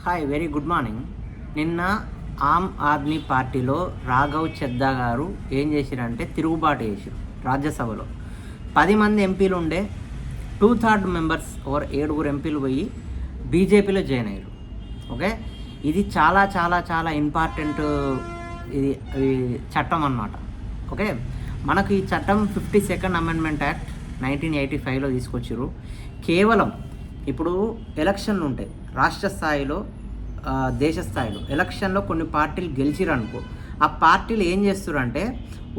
Hi very good morning. నిన్న ఆమ్ ఆద్మీ పార్టీలో రాఘవ్ చెద్దా గారు ఏం చేసిరంటే తిరుగుబాటు చేసిరు. రాజ్యసభలో 10 మంది ఎంపీలు ఉండే 2/3 మెంబర్స్ ఓవర్ 7 ఎంపీలు పోయి బీజేపీలో జాయిన్ అయ్యారు. ఓకే, ఇది చాలా చాలా చాలా ఇంపార్టెంట్ ఇది చట్టం అన్నమాట. ఓకే, మనకు ఈ చట్టం 52nd అమెండ్మెంట్ యాక్ట్ 1985లో తీసుకొచ్చారు. కేవలం ఇప్పుడు ఎలక్షన్లు ఉంటాయి రాష్ట్ర స్థాయిలో, దేశ స్థాయిలో. ఎలక్షన్లో కొన్ని పార్టీలు గెలిచిరనుకో, ఆ పార్టీలు ఏం చేస్తారంటే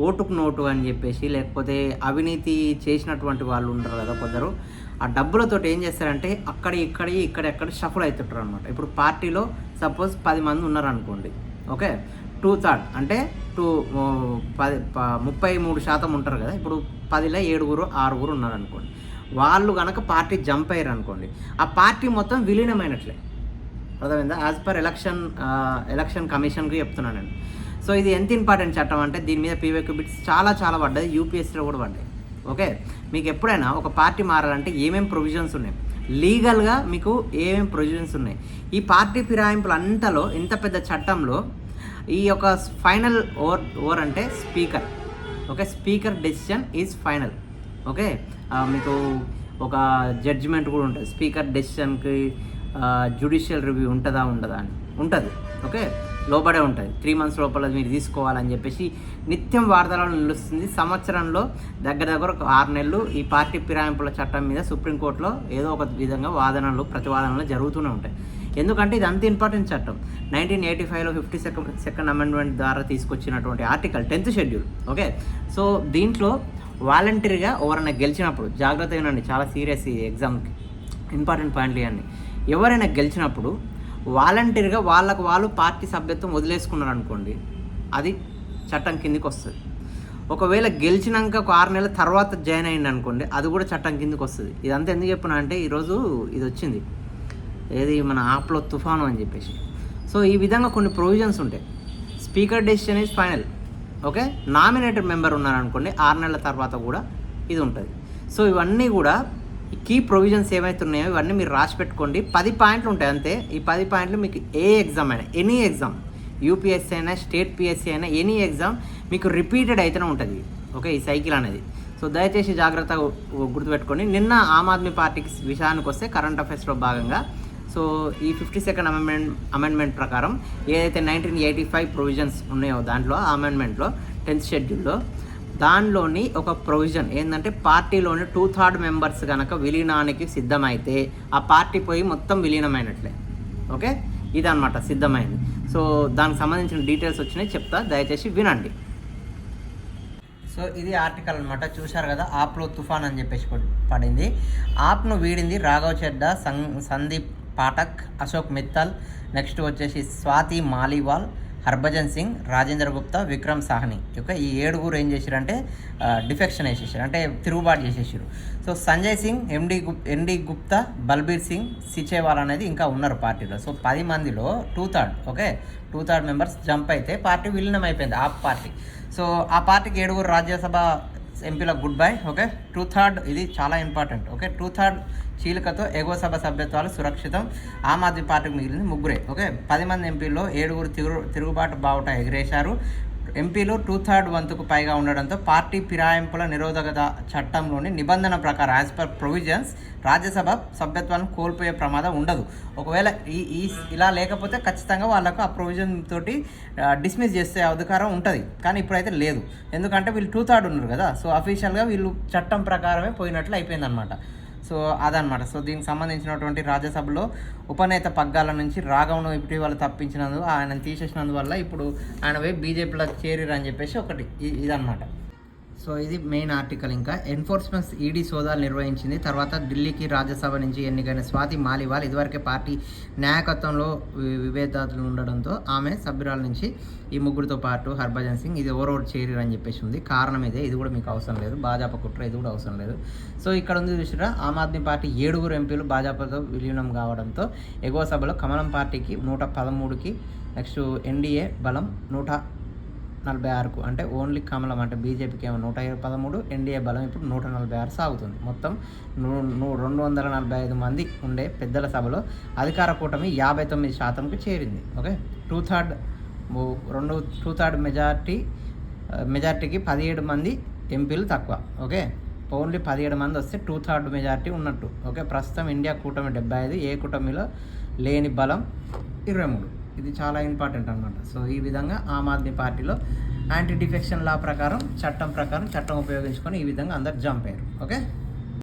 ఓటుకు నోటు అని చెప్పేసి, లేకపోతే అవినీతి చేసినటువంటి వాళ్ళు ఉంటారు కదా కొందరు, ఆ డబ్బులతో ఏం చేస్తారంటే ఇక్కడెక్కడ షఫల్ అవుతుంటారు అనమాట. ఇప్పుడు పార్టీలో సపోజ్ 10 మంది ఉన్నారనుకోండి. ఓకే, 2/3 అంటే 33% ఉంటారు కదా. ఇప్పుడు 10లో 7-6 ఉన్నారనుకోండి. వాళ్ళు కనుక పార్టీ జంప్ అయ్యారు అనుకోండి, ఆ పార్టీ మొత్తం విలీనమైనట్లే. అర్థమైందా? యాజ్ పర్ ఎలక్షన్ కమిషన్కి చెప్తున్నాను నేను. సో ఇది ఎంత ఇంపార్టెంట్ చట్టం అంటే దీని మీద పీవైక్యూ బిట్స్ చాలా పడ్డాయి, యూపీఎస్సీలో కూడా పడ్డాయి. ఓకే, మీకు ఎప్పుడైనా ఒక పార్టీ మారాలంటే ఏమేమి ప్రొవిజన్స్ ఉన్నాయి, లీగల్గా మీకు ఏమేమి ప్రొవిజన్స్ ఉన్నాయి, ఈ పార్టీ ఫిరాయింపులు అంతలో ఇంత పెద్ద చట్టంలో ఈ యొక్క ఫైనల్ ఓవర్ అంటే speaker. Okay, speaker decision is final. Okay, మీకు ఒక జడ్జిమెంట్ కూడా ఉంటుంది. స్పీకర్ డెసిషన్కి జ్యుడిషియల్ రివ్యూ ఉండదా అని ఉంటుంది. ఓకే, లోబడే ఉంటుంది. 3 months లోపల మీరు తీసుకోవాలని చెప్పేసి నిత్యం వార్తలలో నిలుస్తుంది. సంవత్సరంలో దగ్గర ఒక 6 నెలలు ఈ పార్టీ ఫిరాయింపుల చట్టం మీద సుప్రీంకోర్టులో ఏదో ఒక విధంగా ప్రతివాదనలు జరుగుతూనే ఉంటాయి. ఎందుకంటే ఇది అంత ఇంపార్టెంట్ చట్టం. 1985లో 52nd అమెండ్మెంట్ ద్వారా తీసుకొచ్చినటువంటి article 10th schedule. Okay, so దీంట్లో వాలంటరీగా ఎవరైనా గెలిచినప్పుడు, జాగ్రత్త వినండి, చాలా సీరియస్ ఈ ఎగ్జామ్కి ఇంపార్టెంట్ పాయింట్లు ఇవన్నీ. ఎవరైనా గెలిచినప్పుడు వాలంటరీగా వాళ్ళు పార్టీ సభ్యత్వం వదిలేసుకున్నారు అనుకోండి, అది చట్టం కిందికి వస్తుంది. ఒకవేళ గెలిచినాక ఒక 6 నెలల తర్వాత జాయిన్ అయ్యింది అనుకోండి, అది కూడా చట్టం కిందికి వస్తుంది. ఇదంతా ఎందుకు చెప్పినా అంటే ఈరోజు ఇది వచ్చింది, ఏది మన యాప్లో తుఫాను అని చెప్పేసి. సో ఈ విధంగా కొన్ని ప్రొవిజన్స్ ఉంటాయి. Speaker decision is final. Okay, nominated member ఉన్నారనుకోండి, 6 నెలల తర్వాత కూడా ఇది ఉంటుంది. సో ఇవన్నీ కూడా కీ ప్రొవిజన్స్ ఏమైతే ఉన్నాయో ఇవన్నీ మీరు రాసి పెట్టుకోండి. 10 పాయింట్లు ఉంటాయి అంతే. ఈ 10 పాయింట్లు మీకు ఏ ఎగ్జామ్ అయినా, ఎనీ ఎగ్జామ్, యూపీఎస్సీ అయినా, స్టేట్ పిఎస్సీ అయినా, ఎనీ ఎగ్జామ్ మీకు రిపీటెడ్ అయితేనే ఉంటుంది. ఓకే, ఈ సైకిల్ అనేది. సో దయచేసి జాగ్రత్తగా గుర్తుపెట్టుకోండి. నిన్న ఆమ్ ఆద్మీ పార్టీకి విషయానికి వస్తే కరెంట్ అఫైర్స్లో భాగంగా సో ఈ 52nd అమెండ్మెంట్ ప్రకారం ఏదైతే 1985 ప్రొవిజన్స్ ఉన్నాయో దాంట్లో అమెండ్మెంట్లో 10th షెడ్యూల్లో దానిలోని ఒక ప్రొవిజన్ ఏంటంటే పార్టీలోని 2/3 మెంబర్స్ కనుక విలీనానికి సిద్ధమైతే ఆ పార్టీ పోయి మొత్తం విలీనమైనట్లే. ఓకే, ఇదన్నమాట సిద్ధమైంది. సో దానికి సంబంధించిన డీటెయిల్స్ వచ్చినాయి, చెప్తా, దయచేసి వినండి. సో ఇది ఆర్టికల్ అనమాట. చూశారు కదా, ఆప్లో తుఫాన్ అని చెప్పేసి పడింది. ఆప్ను వీడింది రాఘవ్ చెడ్డా, సందీప్ పాఠక్, అశోక్ మిత్తల్, నెక్స్ట్ వచ్చేసి స్వాతి మాలీవాల్, హర్భజన్ సింగ్, రాజేంద్ర గుప్తా, విక్రమ్ సాహ్ని. ఓకే, ఈ 7 ఏం చేశారంటే డిఫెక్షన్ వేసేసారు, అంటే తిరుగుబాటు చేసేసారు. సో సంజయ్ సింగ్, ఎండి గుప్తా, బల్బీర్ సింగ్, సిచేవాల్ అనేది ఇంకా ఉన్నారు పార్టీలో. సో 10 మందిలో 2/3, ఓకే, 2/3 మెంబర్స్ జంప్ అయితే పార్టీ విలీనం అయిపోయింది, ఆ పార్టీ. సో ఆ పార్టీకి 7 రాజ్యసభ ఎంపీలకు గుడ్ బై. ఓకే, 2/3 ఇది చాలా ఇంపార్టెంట్. ఓకే, 2/3 చీలికతో ఎగువ సభ సభ్యత్వాలు సురక్షితం. ఆమ్ ఆద్మీ పార్టీకి మిగిలింది 3. ఓకే, 10 మంది ఎంపీల్లో 7 తిరుగుబాటు బావుట ఎగిరేశారు. ఎంపీలు 2/3 వంతుకు పైగా ఉండడంతో పార్టీ ఫిరాయింపుల నిరోధకత చట్టంలోని నిబంధన ప్రకారం యాజ్ పర్ ప్రొవిజన్స్ రాజ్యసభ సభ్యత్వాన్ని కోల్పోయే ప్రమాదం ఉండదు. ఒకవేళ ఇలా లేకపోతే ఖచ్చితంగా వాళ్ళకు ఆ ప్రొవిజన్ తోటి డిస్మిస్ చేసే అధికారం ఉంటుంది. కానీ ఇప్పుడైతే లేదు, ఎందుకంటే వీళ్ళు 2/3 ఉన్నారు కదా. సో అఫీషియల్గా వీళ్ళు చట్టం ప్రకారమే పోయినట్లు అయిపోయిందనమాట. సో అదనమాట. సో దీనికి సంబంధించినటువంటి రాజ్యసభలో ఉపనేత పగ్గాల నుంచి రాఘవ్ను ఇటీవల తప్పించినందుకు, ఆయన తీసేసినందువల్ల ఇప్పుడు ఆయన పోయి బీజేపీలో చేరిరని చెప్పేసి ఒకటి ఇదనమాట. సో ఇది మెయిన్ ఆర్టికల్. ఇంకా ఎన్ఫోర్స్మెంట్ ఈడీ సోదాలు నిర్వహించింది. తర్వాత ఢిల్లీకి రాజ్యసభ నుంచి ఎన్నికైన స్వాతి మాలీవాల్ ఇదివరకే పార్టీ నాయకత్వంలో విభేదాలు ఉండడంతో ఆమె సభ్యురాల నుంచి ఈ 3తో పాటు హర్భజన్ సింగ్ ఇది ఓవర్ చేరిరు అని చెప్పేసి ఉంది. కారణం ఇదే, ఇది కూడా మీకు అవసరం లేదు, భాజపా కుట్ర ఇది కూడా అవసరం లేదు. సో ఇక్కడ ఉంది చూసిరా, ఆమ్ ఆద్మీ పార్టీ 7 ఎంపీలు భాజపాతో విలీనం కావడంతో ఎగువ సభలో కమలం పార్టీకి 113కి, నెక్స్ట్ ఎన్డీఏ బలం 146కు, అంటే ఓన్లీ కమలం అంటే బీజేపీకి ఏమో 113, ఎన్డీఏ బలం ఇప్పుడు 146 సాగుతుంది. మొత్తం 245 మంది ఉండే పెద్దల సభలో అధికార కూటమి 59%కు చేరింది. ఓకే, 2/3 మెజార్టీకి 17 మంది ఎంపీలు తక్కువ. ఓకే, ఓన్లీ 17 మంది వస్తే 2/3 మెజార్టీ ఉన్నట్టు. ఓకే, ప్రస్తుతం ఇండియా కూటమి 75, ఏ కూటమిలో లేని బలం 23. ఇది చాలా ఇంపార్టెంట్ అనమాట. సో ఈ విధంగా ఆమ్ ఆద్మీ పార్టీలో యాంటీ డిఫెక్షన్ లా ప్రకారం చట్టం ఉపయోగించుకొని ఈ విధంగా అందరు జంప్ అయ్యారు. ఓకే.